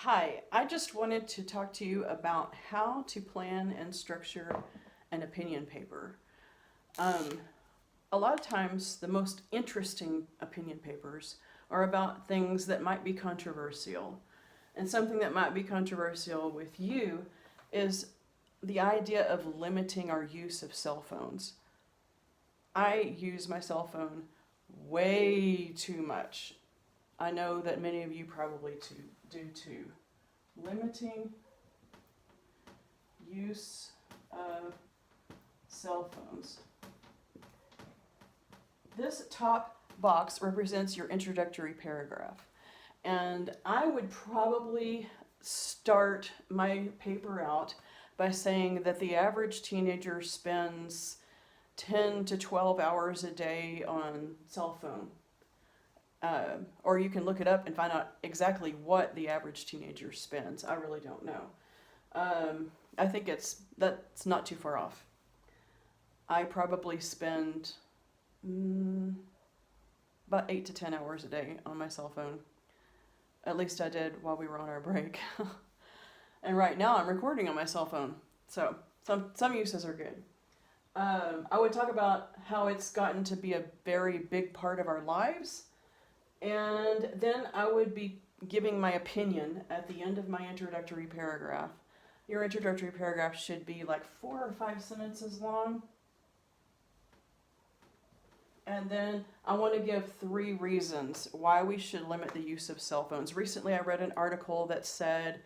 Hi, I just wanted to talk to you about how to plan and structure an opinion paper. Um, a lot of times, the most interesting opinion papers are about things that might be controversial. And something that might be controversial with you is the idea of limiting our use of cell phones. I use my cell phone way too much. I know that many of you probably do too. Limiting use of cell phones. This top box represents your introductory paragraph. And I would probably start my paper out by saying that the average teenager spends 10 to 12 hours a day on cell phone. Or you can look it up and find out exactly what the average teenager spends. I really don't know. I think that's not too far off. I probably spend about 8 to 10 hours a day on my cell phone. At least I did while we were on our break. And right now I'm recording on my cell phone. So some uses are good. I would talk about how it's gotten to be a very big part of our lives. And then I would be giving my opinion at the end of my introductory paragraph. Your introductory paragraph should be like 4 or 5 sentences long. And then I want to give 3 reasons why we should limit the use of cell phones. Recently I read an article that said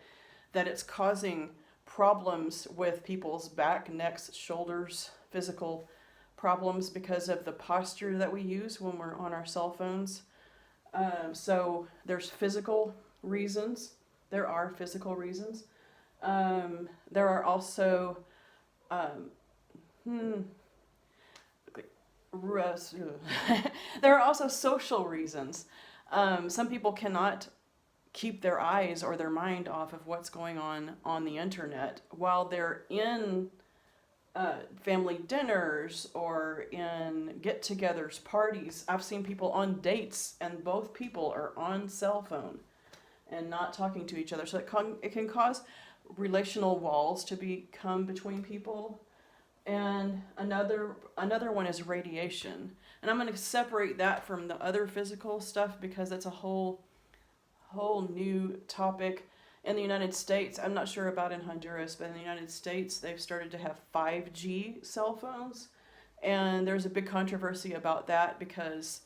that it's causing problems with people's back, necks, shoulders, physical problems because of the posture that we use when we're on our cell phones. So there's physical reasons. There are physical reasons. There are also there are also social reasons. Some people cannot keep their eyes or their mind off of what's going on the internet while they're in family dinners or in get-togethers, parties. I've seen people on dates and both people are on cell phone and not talking to each other. So it can cause relational walls to become between people. And another one is radiation. And I'm going to separate that from the other physical stuff because that's a whole new topic. In the United States, I'm not sure about in Honduras, but in the United States, they've started to have 5G cell phones. And there's a big controversy about that because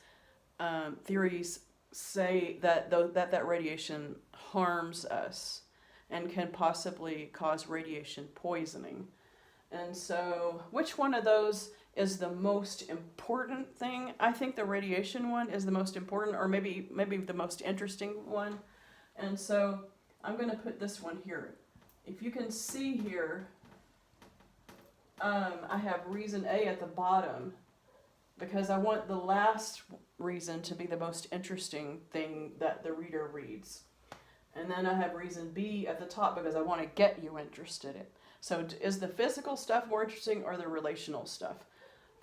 theories say that that radiation harms us and can possibly cause radiation poisoning. And so, which one of those is the most important thing? I think the radiation one is the most important, or maybe the most interesting one. And so I'm going to put this one here. If you can see here, I have reason A at the bottom because I want the last reason to be the most interesting thing that the reader reads. And then I have reason B at the top because I want to get you interested in. So is the physical stuff more interesting or the relational stuff?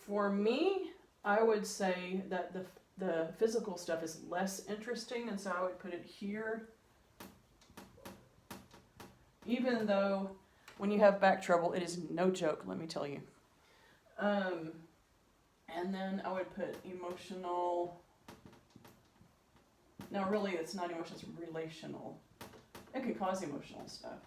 For me, I would say that the physical stuff is less interesting, and so I would put it here. Even though when you have back trouble, it is no joke, let me tell you. And then I would put emotional. No, really, it's not emotional, it's relational. It can cause emotional stuff.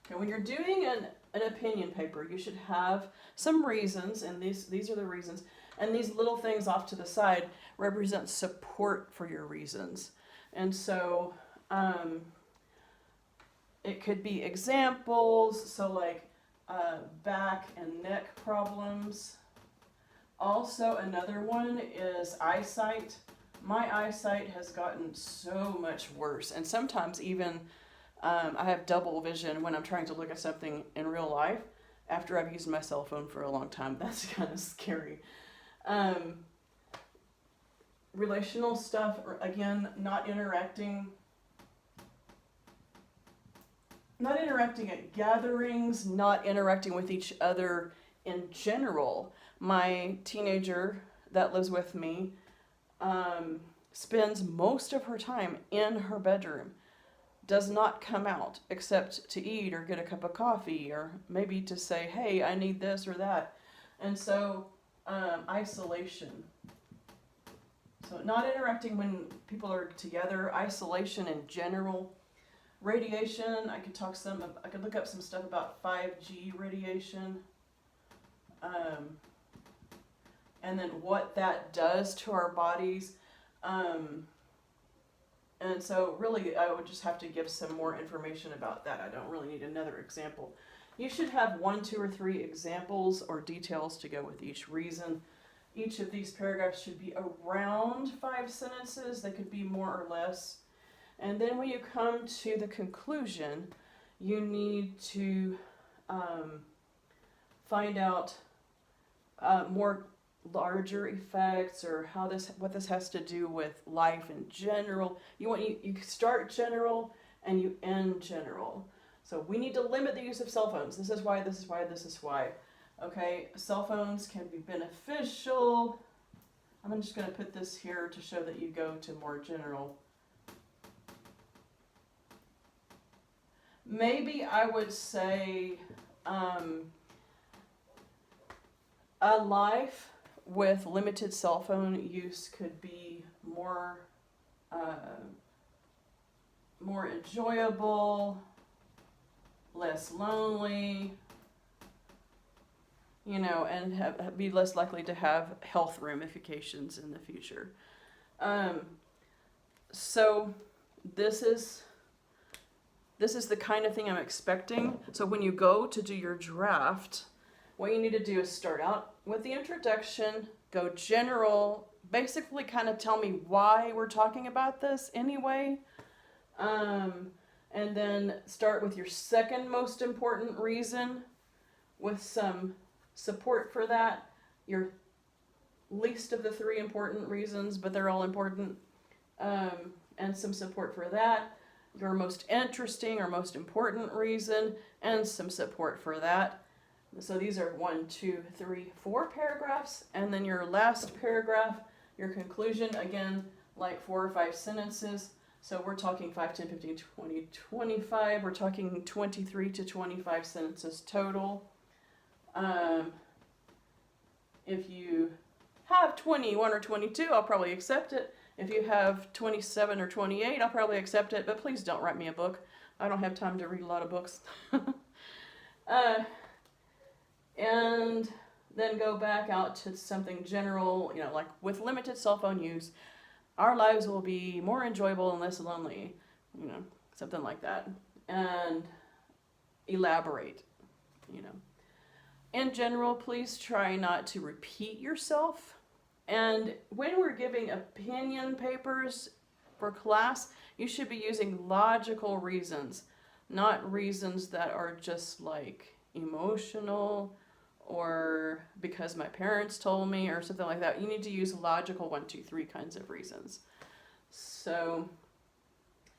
Okay, when you're doing an opinion paper, you should have some reasons, and these are the reasons. And these little things off to the side represent support for your reasons. And so it could be examples, so like back and neck problems. Also, another one is eyesight. My eyesight has gotten so much worse, and sometimes even I have double vision when I'm trying to look at something in real life after I've used my cell phone for a long time. That's kind of scary. Relational stuff, again, not interacting at gatherings, not interacting with each other in general. My teenager that lives with me spends most of her time in her bedroom does not come out except to eat or get a cup of coffee or maybe to say, hey, I need this or that. And so isolation. So not interacting when people are together, isolation in general. Radiation, I could look up some stuff about 5G radiation. And then what that does to our bodies. And so really I would just have to give some more information about that. I don't really need another example. You should have 1, 2, or 3 examples or details to go with each reason. Each of these paragraphs should be around 5 sentences. They could be more or less. And then when you come to the conclusion, you need to find out more larger effects or what this has to do with life in general. You start general and you end general. So we need to limit the use of cell phones. This is why, this is why, this is why. Okay, cell phones can be beneficial. I'm just going to put this here to show that you go to more general. Maybe I would say a life with limited cell phone use could be more enjoyable, less lonely, and be less likely to have health ramifications in the future. So this is the kind of thing I'm expecting. So when you go to do your draft, what you need to do is start out with the introduction, go general, basically kind of tell me why we're talking about this anyway, and then start with your second most important reason with some support for that, your least of the 3 important reasons, but they're all important, and some support for that, your most interesting or most important reason, and some support for that. So these are 1, 2, 3, 4 paragraphs, and then your last paragraph, your conclusion, again, like 4 or 5 sentences. So we're talking 5, 10, 15, 20, 25. We're talking 23 to 25 sentences total. If you have 21 or 22, I'll probably accept it. If you have 27 or 28, I'll probably accept it, but please don't write me a book. I don't have time to read a lot of books. And then go back out to something general, like with limited cell phone use, our lives will be more enjoyable and less lonely, something like that. And elaborate, In general, please try not to repeat yourself. And when we're giving opinion papers for class, you should be using logical reasons, not reasons that are just like emotional or because my parents told me or something like that. You need to use logical 1, 2, 3 kinds of reasons. So,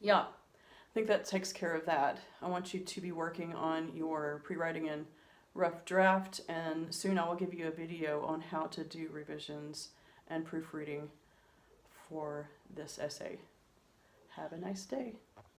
yeah, I think that takes care of that. I want you to be working on your pre-writing and rough draft, and soon I will give you a video on how to do revisions and proofreading for this essay. Have a nice day.